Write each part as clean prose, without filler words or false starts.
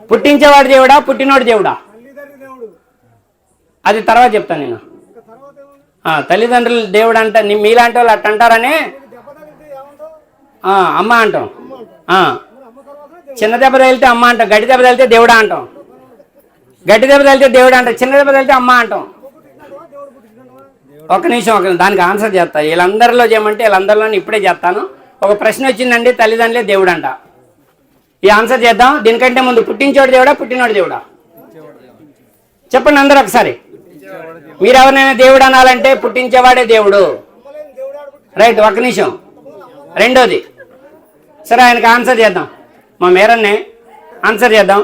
పుట్టించేవాడు దేవుడా, పుట్టినోడు దేవుడా? అది తర్వాత చెప్తాను నేను. తల్లిదండ్రులు దేవుడు అంట, మీలాంటి వాళ్ళు అట్ట అంటారని అమ్మ అంటాం. చిన్న దెబ్బ తగిలితే అమ్మ అంటాం, గడ్డి దెబ్బ తగిలితే దేవుడా అంటాం. గడ్డి దెబ్బ తగిలితే దేవుడు అంటాం, చిన్న దెబ్బ తగిలితే అమ్మ అంటాం. ఒక నిమిషం దానికి ఆన్సర్ చేస్తా. వీళ్ళందరిలో చేయమంటే వీళ్ళందరిలో ఇప్పుడే చేస్తాను. ఒక ప్రశ్న వచ్చిందండి, తల్లిదండ్రులే దేవుడు అంట. ఈ ఆన్సర్ చేద్దాం. దీనికంటే ముందు పుట్టించోడు దేవుడా, పుట్టినోడు దేవుడా? చెప్పండి అందరూ ఒకసారి. మీరు ఎవరినైనా దేవుడు అనాలంటే పుట్టించేవాడే దేవుడు. రైట్, ఒక నిమిషం. రెండోది, సరే ఆయనకు ఆన్సర్ చేద్దాం. మా మేరన్నే ఆన్సర్ చేద్దాం.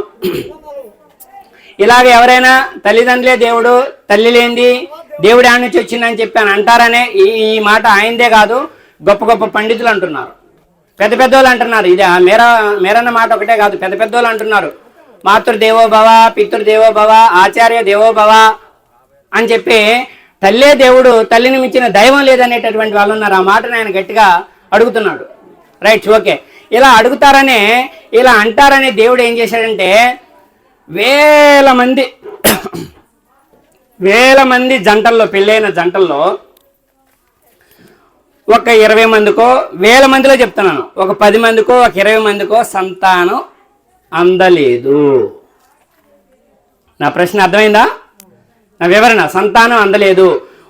ఇలాగ ఎవరైనా తల్లిదండ్రులే దేవుడు, తల్లి లేనిది దేవుడు ఆడ నుంచి వచ్చిందని చెప్పాను అంటారనే ఈ మాట ఆయనదే కాదు, గొప్ప గొప్ప పండితులు అంటున్నారు, పెద్ద పెద్దోళ్ళు అంటున్నారు. ఇది మేరన్న మాట ఒకటే కాదు, పెద్ద పెద్దోళ్ళు అంటున్నారు. మాతృదేవో భవ, పితృదేవో భవ, ఆచార్య దేవో భవ అని చెప్పి తల్లే దేవుడు, తల్లిని మించిన దైవం లేదనేటటువంటి వాళ్ళు ఉన్నారు. ఆ మాటను ఆయన గట్టిగా అడుగుతున్నాడు. Right, okay. ఇలా అడుగుతారనే, ఇలా అంటారనే దేవుడు ఏం చేశాడంటే వేల మంది జంటల్లో, పెళ్ళైన జంటల్లో ఒక 20 మందికో, వేల మందిలో చెప్తున్నాను, ఒక 10 మందికో, ఒక 20 మందికో సంతానం అందలేదు. నా ప్రశ్న అర్థమైందా? నా వివరణ, సంతానం అందలేదు.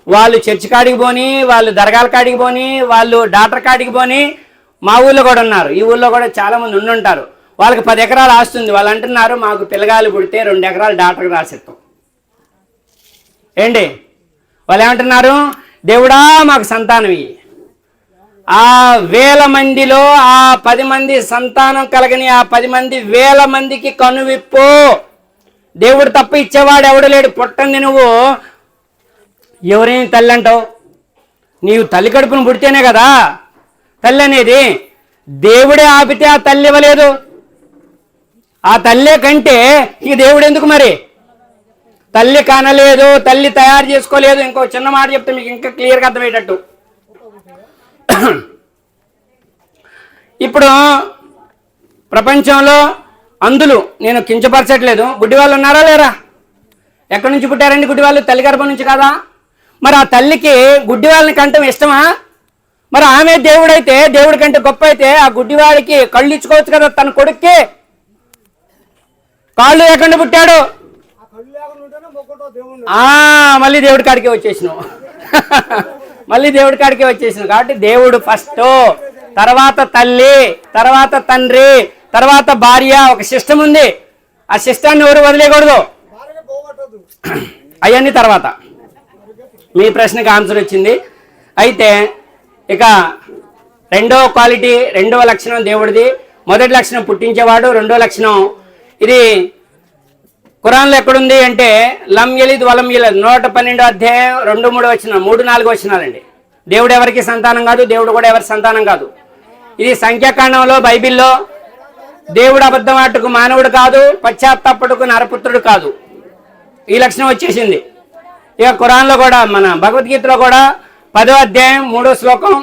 వాళ్ళు చర్చి కాడికి పోని, వాళ్ళు దర్గాల కాడికి పోని, వాళ్ళు డాక్టర్ కాడికి పోని, మా ఊళ్ళో కూడా ఉన్నారు, ఈ ఊళ్ళో కూడా చాలా మంది ఉండుంటారు. వాళ్ళకి 10 ఎకరాలు ఆస్తుంది. వాళ్ళు అంటున్నారు మాకు పిల్లగాలు పుడితే 2 ఎకరాలు డాక్టర్కి రాసిస్తాం. ఏంటి వాళ్ళు ఏమంటున్నారు? దేవుడా మాకు సంతానం ఇయ్యి. ఆ 1000 మందిలో ఆ 10 మంది సంతానం కలగని ఆ 10 మంది 1000 మందికి కనువిప్పు. దేవుడు తప్ప ఇచ్చేవాడు ఎవడు లేడు. పుట్టంది నువ్వు ఎవరేం తల్లి అంటావు? నీవు తల్లి కడుపును పుడితేనే కదా తల్లి అనేది. దేవుడే ఆపితే ఆ తల్లి ఇవ్వలేదు. ఆ తల్లే కంటే ఈ దేవుడు ఎందుకు మరి? తల్లి కానలేదు, తల్లి తయారు చేసుకోలేదు. ఇంకో చిన్న మాట చెప్తే మీకు ఇంకా క్లియర్గా అర్థమయ్యేటట్టు. ఇప్పుడు ప్రపంచంలో అందులు, నేను కించపరచట్లేదు, గుడ్డి వాళ్ళు ఉన్నారా లేరా? ఎక్కడి నుంచి పుట్టారండి గుడ్డి వాళ్ళు? తల్లి గర్భం నుంచి కాదా? మరి ఆ తల్లికి గుడ్డి వాళ్ళని కంటం ఇష్టమా? మరి ఆమె దేవుడైతే, దేవుడి కంటే గొప్ప అయితే ఆ గుడ్డివాడికి కళ్ళు ఇచ్చుకోవచ్చు కదా. తన కొడుక్కి కాళ్ళు లేకుండా పుట్టాడు, మళ్ళీ దేవుడి కాడికే వచ్చేసినావు. మళ్ళీ దేవుడి కాడికే వచ్చేసినావు. కాబట్టి దేవుడు ఫస్ట్, తర్వాత తల్లి, తర్వాత తండ్రి, తర్వాత భార్య. ఒక సిస్టమ్ ఉంది. ఆ సిస్టాన్ని ఎవరు వదిలేయకూడదు. అవన్నీ తర్వాత. మీ ప్రశ్నకి ఆన్సర్ వచ్చింది. అయితే ఇక రెండో క్వాలిటీ, రెండవ లక్షణం దేవుడిది. మొదటి లక్షణం పుట్టించేవాడు, రెండో లక్షణం ఇది ఖురాన్లో ఎక్కడుంది అంటే లం యలిద్ వలం యూలద్ 112 అధ్యాయం 2-3 వచనం, 3-4 వచనాలండి. దేవుడు ఎవరికి సంతానం కాదు, దేవుడు కూడా ఎవరి సంతానం కాదు. ఇది సంఖ్యాకాండంలో, బైబిల్లో దేవుడు అబద్ధమాటకు మానవుడు కాదు, పశ్చాత్తాపడుకు నరపుత్రుడు కాదు. ఈ లక్షణం వచ్చేసింది. ఇక ఖురాన్లో కూడా, మన భగవద్గీతలో కూడా 10వ అధ్యాయం 3వ శ్లోకం,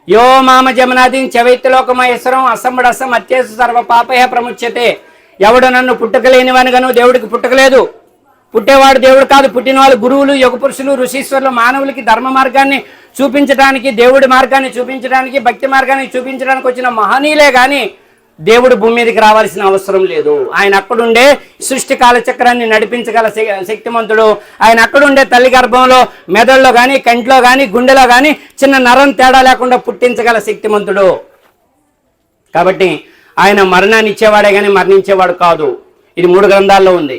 యో మామ జమనాదిన్ చవైత్యలోకమహేశ్వరం అసంబడసం అత్యేసు సర్వ పాపయ ప్రముచ్యతే. ఎవడు నన్ను పుట్టకలేనివనగాను, దేవుడికి పుట్టకలేదు, పుట్టేవాడు దేవుడు కాదు. పుట్టిన వాళ్ళు గురువులు, యుగ పురుషులు, ఋషీశ్వరులు మానవులకి ధర్మ మార్గాన్ని చూపించడానికి, దేవుడి మార్గాన్ని చూపించడానికి, భక్తి మార్గాన్ని చూపించడానికి వచ్చిన మహనీయులే కానీ దేవుడు భూమి మీదకి రావాల్సిన అవసరం లేదు. ఆయన అక్కడుండే సృష్టి కాలచక్రాన్ని నడిపించగల శక్తిమంతుడు. ఆయన అక్కడుండే తల్లి గర్భంలో, మెదడులో కానీ, కంటిలో కానీ, గుండెలో కానీ చిన్న నరం తేడా లేకుండా పుట్టించగల శక్తిమంతుడు. కాబట్టి ఆయన మరణాన్ని ఇచ్చేవాడే కానీ మరణించేవాడు కాదు. ఇది 3 గ్రంథాల్లో ఉంది.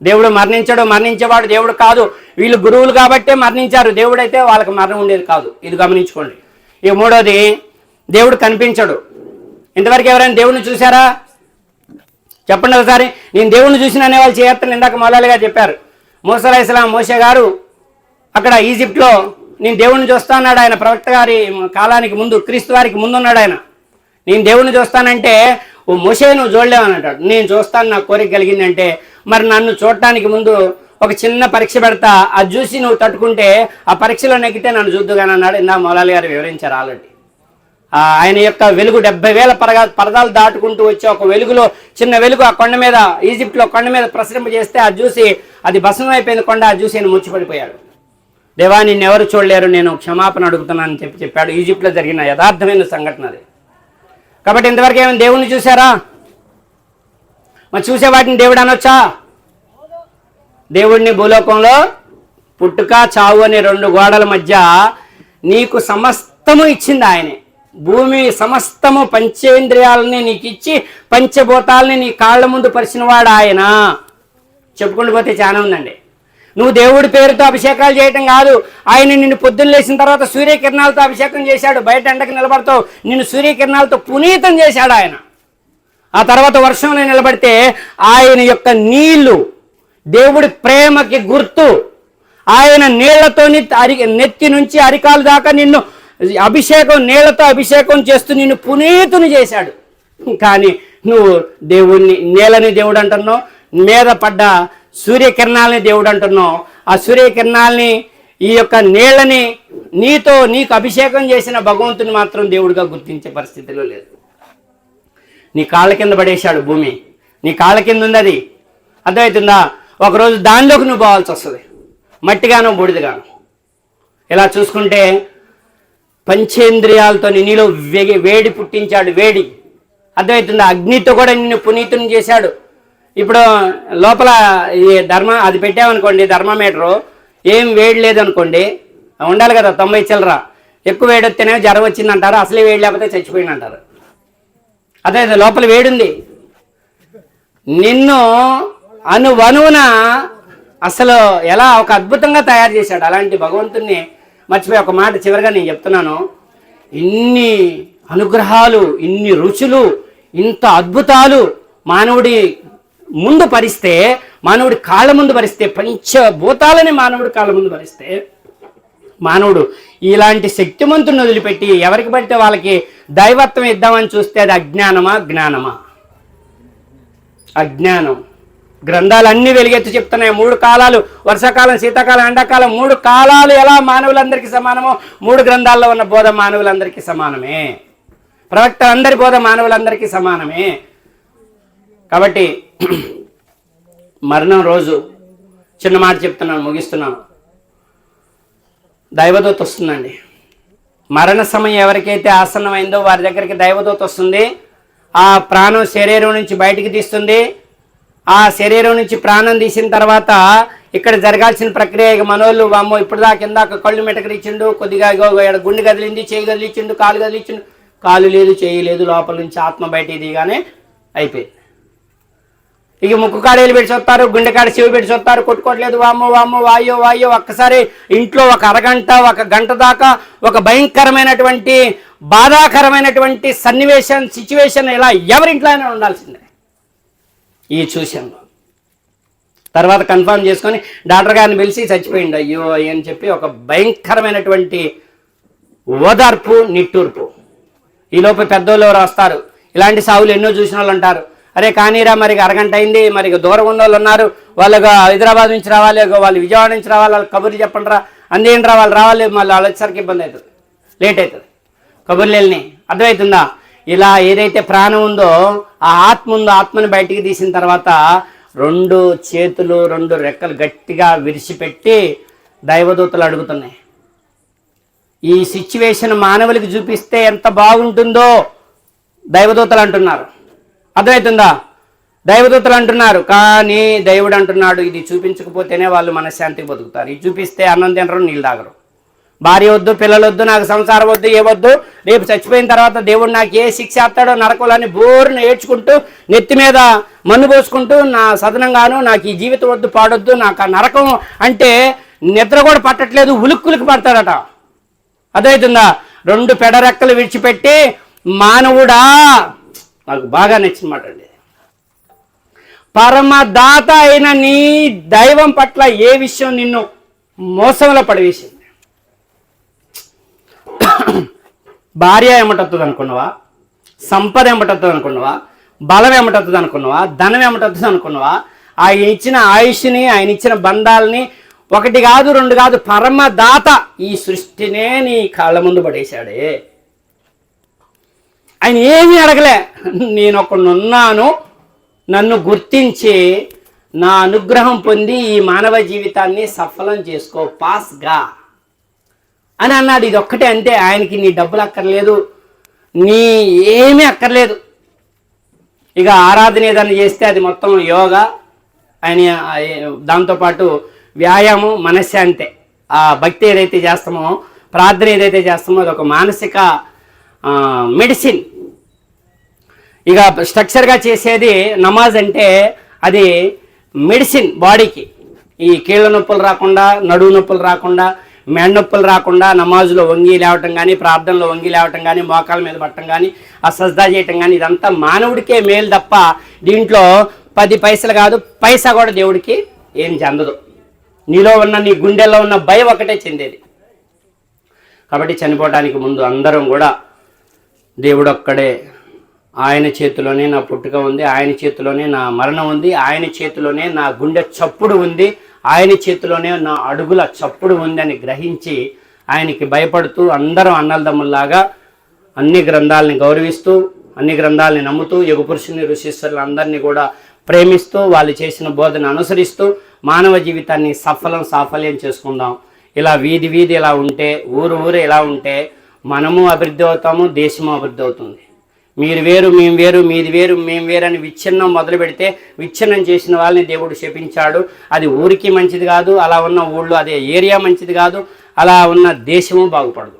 దేవుడు మరణించాడు, మరణించేవాడు దేవుడు కాదు. వీళ్ళు గురువులు కాబట్టే మరణించారు, దేవుడైతే వాళ్ళకి మరణం ఉండేది కాదు. ఇది గమనించుకోండి. ఇక మూడోది, దేవుడు కనిపించడు. ఇంతవరకు ఎవరైనా దేవుడిని చూసారా? చెప్పండి ఒకసారి. నేను దేవుడిని చూసిన అనే వాళ్ళు చేయొత్తని ఇందాక మౌలాలి గారు చెప్పారు. మూసా అలైహిస్సలాం, మోషే గారు అక్కడ ఈజిప్ట్లో నేను దేవుడిని చూస్తా అన్నాడు. ఆయన ప్రవక్త గారి కాలానికి ముందు, క్రీస్తు వారికి ముందు ఉన్నాడు ఆయన. నేను దేవుడిని చూస్తానంటే, ఓ మోషే నువ్వు చూడలేవని అంటాడు. నేను చూస్తాను, నాకు కోరిక కలిగిందంటే, మరి నన్ను చూడటానికి ముందు ఒక చిన్న పరీక్ష పెడతా, అది చూసి నువ్వు తట్టుకుంటే ఆ పరీక్షలో నెగ్గితే నన్ను చూద్దుగాని అన్నాడు. ఇందా మౌలాలి గారు వివరించారు ఆల్రెడీ. ఆయన యొక్క వెలుగు 70,000 పరదాలు దాటుకుంటూ వచ్చి ఒక వెలుగులో చిన్న వెలుగు ఆ కొండ మీద, ఈజిప్ట్లో కొండ మీద ప్రసరింపజేస్తే అది చూసి అది భస్మం అయిపోయింది కొండ. అది చూసి ఆయన ముచ్చిపడిపోయాడు. దేవా నిన్నెవరు చూడలేరు, నేను క్షమాపణ అడుగుతున్నానని చెప్పాడు. ఈజిప్ట్లో జరిగిన యథార్థమైన సంఘటన అది. కాబట్టి ఇంతవరకు ఏమైనా దేవుణ్ణి చూసారా? మరి చూసే వాటిని దేవుడు అనొచ్చా? దేవుడిని భూలోకంలో పుట్టుక చావు అనే 2 గోడల మధ్య నీకు సమస్తము ఇచ్చింది ఆయనే. భూమి సమస్తము పంచేంద్రియాలని నీకు ఇచ్చి పంచభూతాలని నీ కాళ్ళ ముందు పరిచినవాడు ఆయన. చెప్పుకుంటూ పోతే చాలా ఉందండి. నువ్వు దేవుడి పేరుతో అభిషేకాలు చేయటం కాదు, ఆయన నిన్ను పొద్దున్న లేచిన తర్వాత సూర్యకిరణాలతో అభిషేకం చేశాడు. బయట ఎండకు నిలబడతావు, నిన్ను సూర్యకిరణాలతో పునీతం చేశాడు ఆయన. ఆ తర్వాత వర్షంలో నిలబడితే ఆయన యొక్క నీళ్లు దేవుడి ప్రేమకి గుర్తు. ఆయన నీళ్లతో నెత్తి నుంచి అరికాలు దాకా నిన్ను అభిషేకం, నీళ్లతో అభిషేకం చేస్తూ నిన్ను పునీతుని చేశాడు. కానీ నువ్వు దేవుణ్ణి, నేలని దేవుడు అంటున్నావు, మీద పడ్డ సూర్యకిరణాలని దేవుడు అంటున్నావు. ఆ సూర్యకిరణాలని, ఈ యొక్క నీళ్ళని, నీకు అభిషేకం చేసిన భగవంతుని మాత్రం దేవుడిగా గుర్తించే పరిస్థితిలో లేదు. నీ కాళ్ళ కింద పడేశాడు భూమి, నీ కాళ్ళ కింద ఉంది అది. అర్థమవుతుందా? ఒకరోజు దానిలోకి నువ్వు పోవాల్సి వస్తుంది, మట్టిగానో బూడిదగాను. ఇలా చూసుకుంటే పంచేంద్రియాలతో నీలో వేడి పుట్టించాడు, వేడి. అర్థమవుతుందా? అగ్నితో కూడా నిన్ను పునీతుని చేశాడు. ఇప్పుడు లోపల ఈ అది పెట్టామనుకోండి, థర్మామీటరు, ఏం వేడి లేదనుకోండి, ఉండాలి కదా 90 చిల్లర. ఎక్కువ వేడి వస్తేనే జ్వరం వచ్చిందంటారు, అసలే వేడి లేకపోతే చచ్చిపోయిందంటారు. అదే లోపల వేడుంది. నిన్ను అనువనువున అసలు ఎలా ఒక అద్భుతంగా తయారు చేశాడు. అలాంటి భగవంతుణ్ణి మర్చిపోయి ఒక మాట చివరిగా నేను చెప్తున్నాను. ఇన్ని అనుగ్రహాలు, ఇన్ని రుచులు, ఇంత అద్భుతాలు మానవుడి ముందు పరిస్తే, మానవుడి కాళ్ళ ముందు పరిస్తే, పంచభూతాలని మానవుడి కాళ్ళ ముందు పరిస్తే, మానవుడు ఇలాంటి శక్తిమంతుని వదిలిపెట్టి ఎవరికి పడితే వాళ్ళకి దైవత్వం ఇద్దామని చూస్తే అది అజ్ఞానమా, జ్ఞానమా? అజ్ఞానం. గ్రంథాలన్నీ వెలుగెత్తి చెప్తున్నాయి. 3 కాలాలు, వర్షాకాలం, శీతాకాలం, ఎండాకాలం, 3 కాలాలు ఎలా మానవులందరికీ సమానమో 3 గ్రంథాల్లో ఉన్న బోధ మానవులందరికీ సమానమే. ప్రవక్తలందరి బోధ మానవులందరికీ సమానమే. కాబట్టి మరణం రోజు చిన్న మాట చెప్తున్నాను, ముగిస్తున్నాను. దైవదూత వస్తుందండి. మరణ సమయం ఎవరికైతే ఆసన్నమైందో వారి దగ్గరికి దైవదూత వస్తుంది. ఆ ప్రాణం శరీరం నుంచి బయటికి తీస్తుంది. ఆ శరీరం నుంచి ప్రాణం తీసిన తర్వాత ఇక్కడ జరగాల్సిన ప్రక్రియ, ఇక మనోళ్ళు వామ్మో ఇప్పుడు దాకా కిందాక కళ్ళు మెటకరిచ్చిండు, కొద్దిగా గుండె కదిలింది, చేయి కదిలిచ్చిండు, కాలు కదిలిచ్చిండు, కాలు లేదు, చేయి లేదు, లోపల నుంచి ఆత్మ బయట దిగానే అయిపోయింది. ఇక ముక్కు కాడేలు పెట్టి చూస్తారు, గుండెకాడ చెవి పెట్టి చూస్తారు, కొట్టుకోవట్లేదు, వామ్మో వామ్మో వాయో వాయో. ఒక్కసారి ఇంట్లో ఒక అరగంట, 1 గంట దాకా ఒక భయంకరమైనటువంటి, బాధాకరమైనటువంటి సిచ్యువేషన్ ఇలా ఎవరింట్లో అయినా ఉండాల్సిందే ఈ చూశాను. తర్వాత కన్ఫర్మ్ చేసుకొని డాక్టర్ గారిని పిలిచి చచ్చిపోయిండు అయ్యో అని చెప్పి ఒక భయంకరమైనటువంటి ఓదార్పు, నిట్టూర్పు. ఈలోపు పెద్దోళ్ళు రాస్తారు. ఇలాంటి సావులు ఎన్నో చూసిన వాళ్ళు అంటారు, అరే కానీరా మరి అరగంట అయింది, మరి దూరం ఉన్న వాళ్ళు ఉన్నారు, వాళ్ళకు హైదరాబాద్ నుంచి రావాలి, వాళ్ళు విజయవాడ నుంచి రావాలి, వాళ్ళు కబుర్లు చెప్పండి రా, అందేంటి రా, వాళ్ళు రావాలి, మళ్ళీ వాళ్ళు వచ్చేసరికి ఇబ్బంది అవుతుంది, లేట్ అవుతుంది, కబుర్లు వెళ్ళి. అర్థమవుతుందా? ఇలా ఏదైతే ప్రాణం ఉందో, ఆ ఆత్మ ఉందో, ఆత్మని బయటికి తీసిన తర్వాత 2 చేతులు 2 రెక్కలు గట్టిగా విరిచిపెట్టి దైవదూతలు అడుగుతున్నాయి. ఈ సిచ్యువేషన్ మానవులకి చూపిస్తే ఎంత బాగుంటుందో దైవదూతలు అంటున్నారు. అర్థమవుతుందా? దైవదూతలు అంటున్నారు. కానీ దేవుడు అంటున్నాడు, ఇది చూపించకపోతేనే వాళ్ళు మనశ్శాంతికి బతుకుతారు, ఇది చూపిస్తే అన్నం తినరు, నీళ్ళు తాగరు. భార్య వద్దు, పిల్లలు వద్దు, నాకు సంసారం వద్దు, ఏ వద్దు, రేపు చచ్చిపోయిన తర్వాత దేవుడు నాకు ఏ శిక్ష వేస్తాడో నరకలని బోరును ఏడ్చుకుంటూ నెత్తి మీద మన్ను పోసుకుంటూ, నా సదనంగాను నాకు ఈ జీవితం వద్దు, పాడొద్దు, నాకు ఆ నరకం అంటే నిద్ర కూడా పట్టట్లేదు, ఉలుక్కులికి పడతాడట. అదవుతుందా? 2 పెడరెక్కలు విడిచిపెట్టి, మానవుడా, నాకు బాగా నచ్చిన మాట అండి, పరమదాత అయిన నీ దైవం పట్ల ఏ విషయం నిన్ను మోసంలో పడవేసింది? భార్య ఏమటొస్తుంది అనుకున్నావా? సంపద ఏమటొస్తుంది అనుకున్నావా? బలం ఏమటొస్తుంది అనుకున్నావా? ధనం ఏమటొస్తుంది అనుకున్నావా? ఆయన ఇచ్చిన ఆయుష్ని, ఆయన ఇచ్చిన బంధాలని 1 కాదు 2 కాదు, పరమదాత ఈ సృష్టినే నీ కాళ్ళ ముందు పడేశాడే. ఆయన ఏమీ అడగలే, నేను ఒకడున్నాను, నన్ను గుర్తించి నా అనుగ్రహం పొంది ఈ మానవ జీవితాన్ని సఫలం చేసుకో, పాస్గా అని అన్నాడు. ఇది ఒక్కటే అంతే. ఆయనకి నీ డబ్బులు అక్కర్లేదు, నీ ఏమీ అక్కర్లేదు. ఇక ఆరాధన ఏదైనా చేస్తే అది మొత్తం యోగా, ఆయన దాంతోపాటు వ్యాయామం, మనశ్శాంతే. ఆ భక్తి ఏదైతే చేస్తామో, ప్రార్థన ఏదైతే చేస్తామో అది ఒక మానసిక మెడిసిన్. ఇక స్ట్రక్చర్గా చేసేది నమాజ్ అంటే అది మెడిసిన్ బాడీకి. ఈ కీళ్ళ నొప్పులు రాకుండా, నడువు నొప్పులు రాకుండా, మెడ నొప్పులు రాకుండా నమాజులో వంగి లేవటం కానీ, ప్రార్థనలో వంగి లేవటం కానీ, మోకాల మీద పట్టడం కానీ, ఆ సజ్దా చేయటం కానీ, ఇదంతా మానవుడికే మేలు తప్ప దీంట్లో 10 పైసలు కాదు, పైసా కూడా దేవుడికి ఏం చెందదు. నీలో ఉన్న, నీ గుండెల్లో ఉన్న భయం ఒకటే చెందేది. కాబట్టి చనిపోవడానికి ముందు అందరం కూడా దేవుడు ఒక్కడే, ఆయన చేతిలోనే నా పుట్టుక ఉంది, ఆయన చేతిలోనే నా మరణం ఉంది, ఆయన చేతిలోనే నా గుండె చప్పుడు ఉంది, ఆయన చేతిలోనే నా అడుగుల చప్పుడు ఉంది అని గ్రహించి ఆయనకి భయపడుతూ అందరం అన్నలదమ్ముల్లాగా అన్ని గ్రంథాలని గౌరవిస్తూ, అన్ని గ్రంథాలని నమ్ముతూ, యుగపురుషుని ఋషీశ్వరులు అందరినీ కూడా ప్రేమిస్తూ, వాళ్ళు చేసిన బోధన అనుసరిస్తూ మానవ జీవితాన్ని సాఫల్యం చేసుకుందాం. ఇలా వీధి వీధి ఇలా ఉంటే, ఊరు ఇలా ఉంటే మనము అభివృద్ధి అవుతాము, దేశము అభివృద్ధి అవుతుంది. మీరు వేరు మేము వేరు, మీది వేరు మేము వేరు అని విచ్ఛిన్నం మొదలు పెడితే, విచ్ఛిన్నం చేసిన వాళ్ళని దేవుడు శపించాడు. అది ఊరికి మంచిది కాదు, అలా ఉన్న ఊళ్ళో అదే ఏరియా మంచిది కాదు, అలా ఉన్న దేశము బాగుపడదు.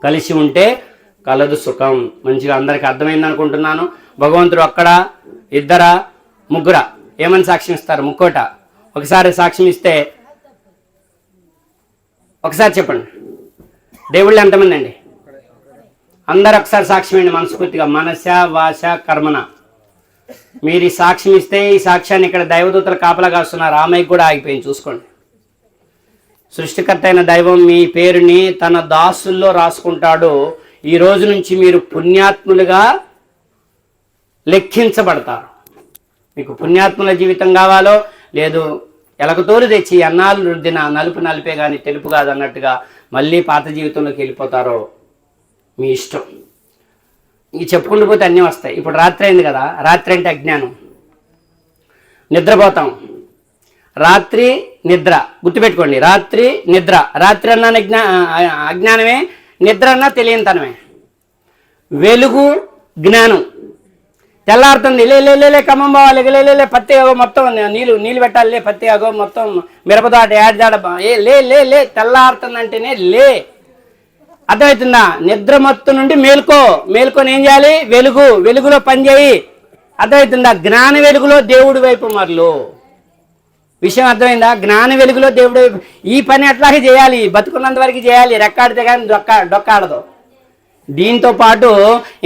కలిసి ఉంటే కలదు సుఖం. మంచిగా అందరికీ అర్థమైంది అనుకుంటున్నాను. భగవంతుడు ఒక్కడా, ఇద్దరా, ముగ్గురా? ఏమని సాక్ష్యం ఇస్తారు? ముక్కోట. ఒకసారి సాక్ష్యం ఇస్తే ఒకసారి చెప్పండి. దేవుళ్ళు ఎంతమంది అండి? అందరు ఒకసారి సాక్ష్యం అండి మనస్ఫూర్తిగా, మనస వాచ కర్మన. మీరు ఈ సాక్ష్యం ఇస్తే ఈ సాక్ష్యాన్ని ఇక్కడ దైవదూతలు కాపలా కాస్తున్నారు, రామయ్య కూడా ఆగిపోయింది, చూసుకోండి. సృష్టికర్త అయిన దైవం మీ పేరుని తన దాసుల్లో రాసుకుంటాడు. ఈ రోజు నుంచి మీరు పుణ్యాత్ములుగా లెక్కించబడతారు. మీకు పుణ్యాత్ముల జీవితం కావాలో లేదు, ఎలకతోలు తెచ్చి అన్నాలు రుద్దిన నలుపు నలిపే కానీ తెలుపు కాదు అన్నట్టుగా మళ్ళీ పాత జీవితంలోకి వెళ్ళిపోతారో మీ ఇష్టం. ఈ చెప్పుకుంటూ పోతే అన్నీ వస్తాయి. ఇప్పుడు రాత్రి అయింది కదా, రాత్రి అంటే అజ్ఞానం, నిద్రపోతాం. రాత్రి నిద్ర గుర్తుపెట్టుకోండి, రాత్రి నిద్ర. రాత్రి అన్నా అజ్ఞానమే, నిద్ర అన్నా తెలియనితనమే. వెలుగు జ్ఞానం. తెల్లారుతుంది, లే ఖమ్మం పోవాలి, లే పత్తి అగో మొత్తం నీళ్ళు పెట్టాలి, లే పత్తి అగో మొత్తం మిరపదాట యాడ్దాడ లే తెల్లారుతుందంటేనే లే. అర్థమవుతుందా? నిద్ర మత్తు నుండి మేల్కొని ఏం చేయాలి? వెలుగులో పనిచేయి. అర్థమవుతుందా? జ్ఞాన వెలుగులో దేవుడి వైపు మరలు. విషయం అర్థమైందా? జ్ఞాన వెలుగులో దేవుడి వైపు. ఈ పని అట్లాగే చేయాలి, బతుకున్నంత వరకు చేయాలి, రెక్కాడితే కానీ డొక్కాడదు. దీంతో పాటు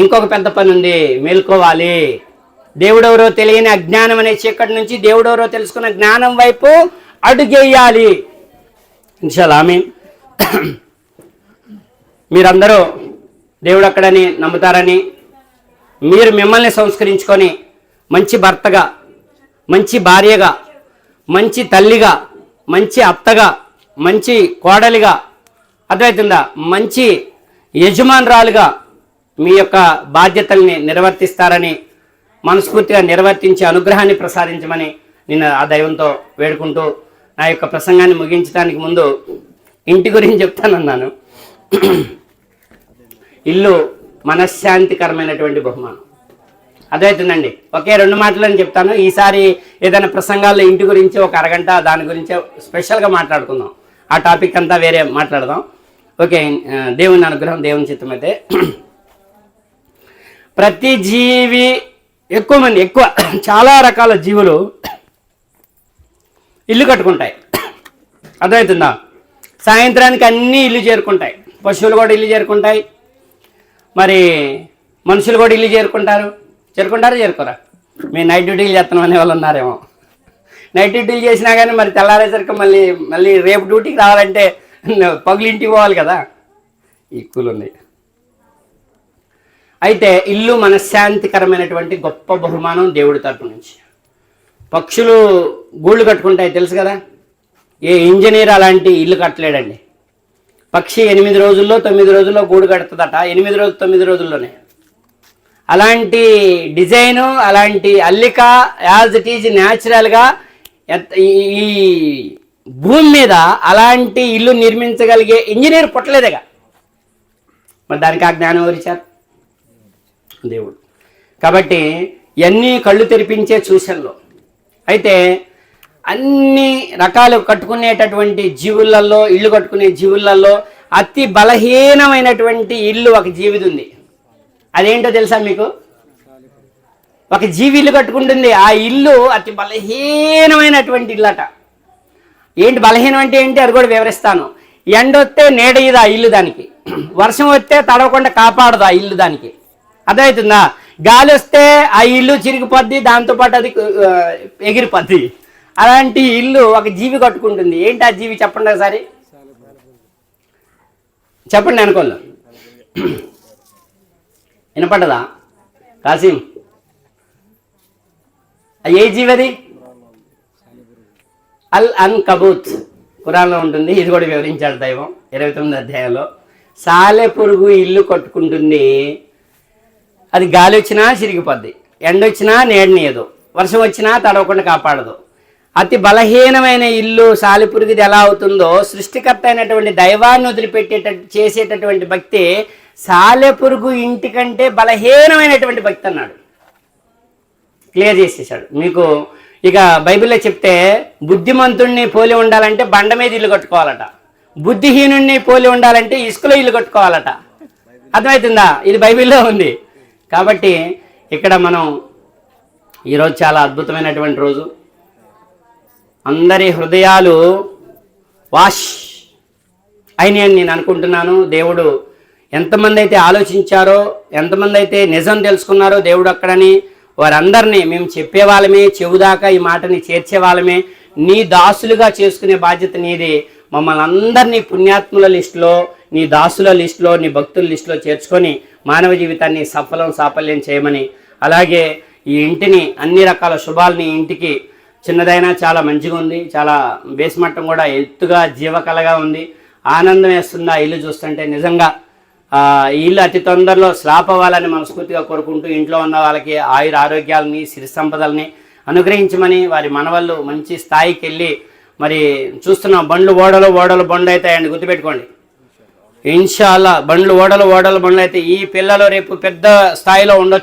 ఇంకొక పెద్ద పని ఉంది, మేల్కోవాలి. దేవుడెవరో తెలియని అజ్ఞానం అనే చీకటి నుంచి దేవుడెవరో తెలుసుకున్న జ్ఞానం వైపు అడుగేయాలి. ఇన్షాల్లా ఆమీన్. మీరందరూ దేవుడు అక్కడని నమ్ముతారని, మీరు మిమ్మల్ని సంస్కరించుకొని మంచి భర్తగా, మంచి భార్యగా, మంచి తల్లిగా, మంచి అత్తగా, మంచి కోడలిగా, అర్థమవుతుందా, మంచి యజమానురాలుగా మీ యొక్క బాధ్యతల్ని నిర్వర్తిస్తారని, మనస్ఫూర్తిగా నిర్వర్తించే అనుగ్రహాన్ని ప్రసాదించమని నేను ఆ దైవంతో వేడుకుంటూ నా యొక్క ప్రసంగాన్ని ముగించడానికి ముందు ఇంటి గురించి చెప్తానన్నాను. ఇల్లు మనశ్శాంతికరమైనటువంటి బహుమానం. అదవుతుందండి. ఒకే 2 మాటలని చెప్తాను. ఈసారి ఏదైనా ప్రసంగాల్లో ఇంటి గురించి ఒక అరగంట దాని గురించే స్పెషల్గా మాట్లాడుకుందాం. ఆ టాపిక్ అంతా వేరే మాట్లాడదాం. ఓకే, దేవుని అనుగ్రహం, దేవుని చిత్తం అయితే ప్రతి జీవి, ఎక్కువ చాలా రకాల జీవులు ఇల్లు కట్టుకుంటాయి. అర్థమవుతుందా? సాయంత్రానికి అన్నీ ఇల్లు చేరుకుంటాయి. పశువులు కూడా ఇల్లు చేరుకుంటాయి, మరి మనుషులు కూడా ఇల్లు చేరుకోరా? మేము నైట్ డ్యూటీలు చేస్తున్నాం అనే వాళ్ళు ఉన్నారేమో. నైట్ డ్యూటీలు చేసినా కానీ మరి తెల్లారేసరికి మళ్ళీ రేపు డ్యూటీకి రావాలంటే పగులింటికి పోవాలి కదా, ఈక్వల్ ఉన్నాయి. అయితే ఇల్లు మనశ్శాంతికరమైనటువంటి గొప్ప బహుమానం దేవుడి తరపు నుంచి. పక్షులు గూళ్ళు కట్టుకుంటాయి తెలుసు కదా. ఏ ఇంజనీర్ అలాంటి ఇల్లు కట్టలేడండి. పక్షి 8 రోజుల్లో 9 రోజుల్లో గూడు కడుతుందట. 9 రోజులు 9 రోజుల్లోనే అలాంటి డిజైను, అలాంటి అల్లిక యాజ్ ఇట్ ఈజ్ న్యాచురల్గా ఈ భూమి మీద అలాంటి ఇల్లు నిర్మించగలిగే ఇంజనీర్ పుట్టలేదుగా. మరి దానికి ఆ జ్ఞానం ఎవరిచ్చారు? దేవుడు. కాబట్టి ఇవన్నీ కళ్ళు తెరిపించే సూచనలు. అయితే అన్ని రకాలు కట్టుకునేటటువంటి జీవులలో, ఇల్లు కట్టుకునే జీవులలో అతి బలహీనమైనటువంటి ఇల్లు ఒక జీవిది ఉంది. అదేంటో తెలుసా మీకు? ఒక జీవి ఇల్లు కట్టుకుంటుంది. ఆ ఇల్లు అతి బలహీనమైనటువంటి ఇల్లట. ఏంటి బలహీనం అంటే ఏంటి అది కూడా వివరిస్తాను. ఎండ వస్తే నీడయ్యదు ఆ ఇల్లు దానికి, వర్షం వస్తే తడవకుండా కాపాడదు ఆ ఇల్లు దానికి. అర్థమవుతుందా? గాలి వస్తే ఆ ఇల్లు చిరిగిపోద్ది, దాంతోపాటు అది ఎగిరిపోద్ది. అలాంటి ఇల్లు ఒక జీవి కట్టుకుంటుంది. ఏంటి ఆ జీవి చెప్పండి ఒకసారి, చెప్పండి అనుకోళ్ళు. వినపడ్డదా కాసిం? ఏ జీవి అది? అల్ అన్ కబూత్. ఖురాన్లో ఉంటుంది, ఇది కూడా వివరించాడు దైవం 29వ అధ్యాయంలో. సాలె పురుగు ఇల్లు కట్టుకుంటుంది. అది గాలి వచ్చినా చిరిగిపోద్ది, ఎండ వచ్చినా నీడనీయదు, వర్షం వచ్చినా తడవకుండా కాపాడదు. అతి బలహీనమైన ఇల్లు సాలెపురుగుది ఎలా అవుతుందో, సృష్టికర్త అయినటువంటి దైవాన్ని వదిలిపెట్టేటట్టు చేసేటటువంటి భక్తి సాలెపురుగు ఇంటి కంటే బలహీనమైనటువంటి భక్తి అన్నాడు. క్లియర్ చేసేసాడు మీకు. ఇక బైబిల్లో చెప్తే బుద్ధిమంతుణ్ణి పోలి ఉండాలంటే బండ మీద ఇల్లు కట్టుకోవాలట, బుద్ధిహీనుణ్ణి పోలి ఉండాలంటే ఇసుకలో ఇల్లు కట్టుకోవాలట. అర్థమవుతుందా? ఇది బైబిల్లో ఉంది. కాబట్టి ఇక్కడ మనం ఈరోజు చాలా అద్భుతమైనటువంటి రోజు. అందరి హృదయాలు వాష్ అయినాయని నేను అనుకుంటున్నాను. దేవుడు ఎంతమంది అయితే ఆలోచించారో, ఎంతమంది అయితే నిజం తెలుసుకున్నారో దేవుడు అక్కడని, వారందరినీ మేము చెప్పేవాళ్ళమే, చెవుదాకా ఈ మాటని చేర్చేవాళ్ళమే. నీ దాసులుగా చేసుకునే బాధ్యత నీది. మమ్మల్ని అందరినీ పుణ్యాత్ముల లిస్టులో, నీ దాసుల లిస్టులో, నీ భక్తుల లిస్టులో చేర్చుకొని మానవ జీవితాన్ని సాఫల్యం చేయమని, అలాగే ఈ ఇంటిని అన్ని రకాల శుభాలని, ఇంటికి చిన్నదైనా చాలా మంచిగా ఉంది, చాలా బేస్మట్టం కూడా ఎత్తుగా జీవకళగా ఉంది, ఆనందం వేస్తుంది ఆ ఇల్లు చూస్తుంటే. నిజంగా ఈ ఇల్లు అతి తొందరలో స్లాప్ అవ్వాలని మనస్ఫూర్తిగా కోరుకుంటూ, ఇంట్లో ఉన్న వాళ్ళకి ఆయుర ఆరోగ్యాలని, సిరి సంపదల్ని అనుగ్రహించమని, వారి మనవళ్ళు మంచి స్థాయికి వెళ్ళి, మరి చూస్తున్నాం బండ్లు ఓడలు బండ్లు అవుతాయండి, గుర్తుపెట్టుకోండి. ఇన్షాల్లా బండ్లు ఓడలు అయితే ఈ పిల్లలు రేపు పెద్ద స్థాయిలో ఉండొచ్చు.